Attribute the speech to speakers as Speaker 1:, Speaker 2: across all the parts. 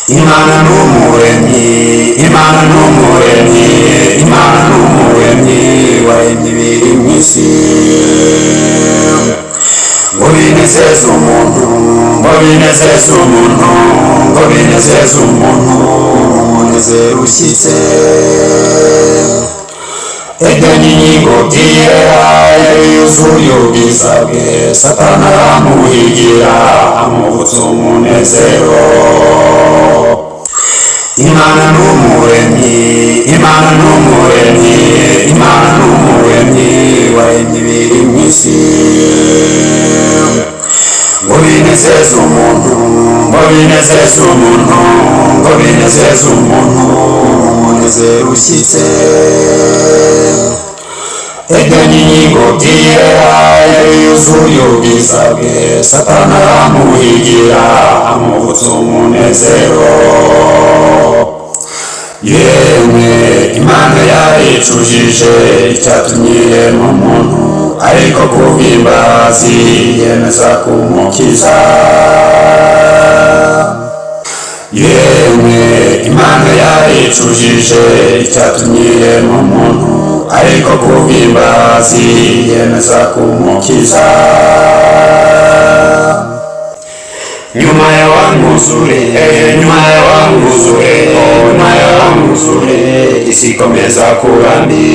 Speaker 1: Imana n'umuremyi, Imana n'umuremyi, Imana n'umuremyi waremye ibiri mu isi. Ngo binezeze umuntu, ngo binezeze umuntu, ngo binezeze umuntu, umunezero ushyitse. Edeni n'ingobyi yera yuzuye ubwiza bwe, Satani aramuhigira amuvutsa umunezero. Imana n'umuremyi, Imana n'umuremyi, Imana n'umuremyi waremye ibiri mu isi. Ngo binezeze umuntu, ngo binezeze umuntu, ngo binezeze umuntu, umunezero ushyitse. Edeni n'ingobyi yera yuzuye ubwiza bwe, Satani aramuhigira amuvutsa umunezero. Yemwe Imana yaricujije icyatumye irema umuntu, ariko kubw'imbabazi yemeza kumukiza. Yemwe Imana yaricujije icyatumye irema umuntu, ariko kubw'imbabazi yemeza kumukiza. Nyuma ya wa mwuzure, nyuma ya wa mwuzure, nyuma ya wa mwuzure, isi ikomeza kuba mbi.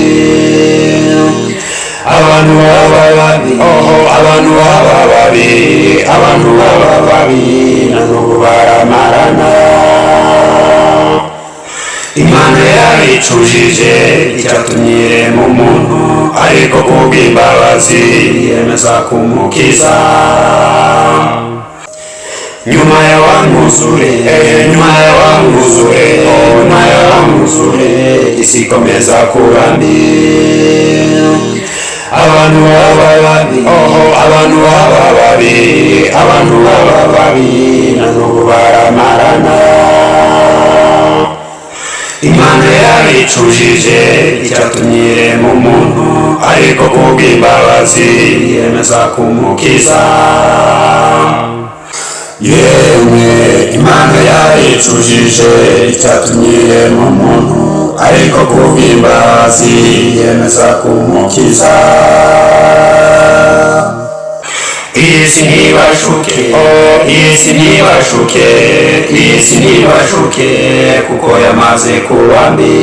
Speaker 1: Abantu baba babi, abantu baba babi, abantu baba babi, na n'ubu baramarana. Imana yaricujije icyatumye irema umuntu, ariko kubw'imbabazi yemeza kumukiza. Nyuma ya wa mwuzure, nyuma ya wa mwuzure, nyuma ya wa mwuzure, isi ikomeza kuba mbi. Abantu baba babi, abantu baba babi, abantu baba babi, na n'ubu baramarana. Imana yaricujije icyatumye irema umuntu, ariko kubw'imbabazi yemeza kumukiza. Yemwe Imana yaricujije icyatumye irema umuntu, ariko kubw'imbabazi yemeza kumukiza. Iyi si ntibashuke, iyi si ntibashuke, iyi si ntibashuke, kuko yamaze kuba mbi.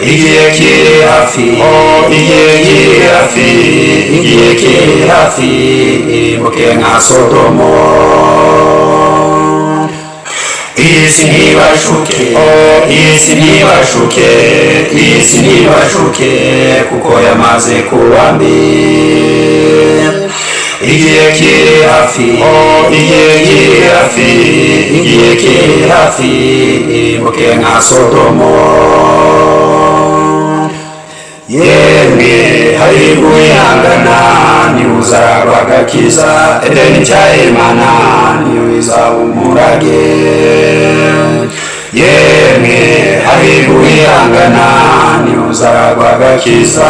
Speaker 1: Igihe kiri hafi, igihe kiri hafi, igihe kiri hafi, irimbuke nka Sodomo. Iyi si ntibashuke, iyi si ntibashuke, iyi si ntibashuke, kuko yamaze kuba mbi. Igihe kiri hafi, igihe kiri hafi, igihe kiri hafi, irimbuke nka Sodomo. Yemwe hahirwa uwihangana niwe uzaragwa agakiza, Edeni nshya y'Imana niyo izaba umurage. Yemwe hahirwa uwihangana niwe uzaragwa agakiza,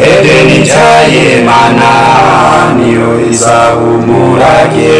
Speaker 1: Edeni nshya y'Imana niyo izaba umurage.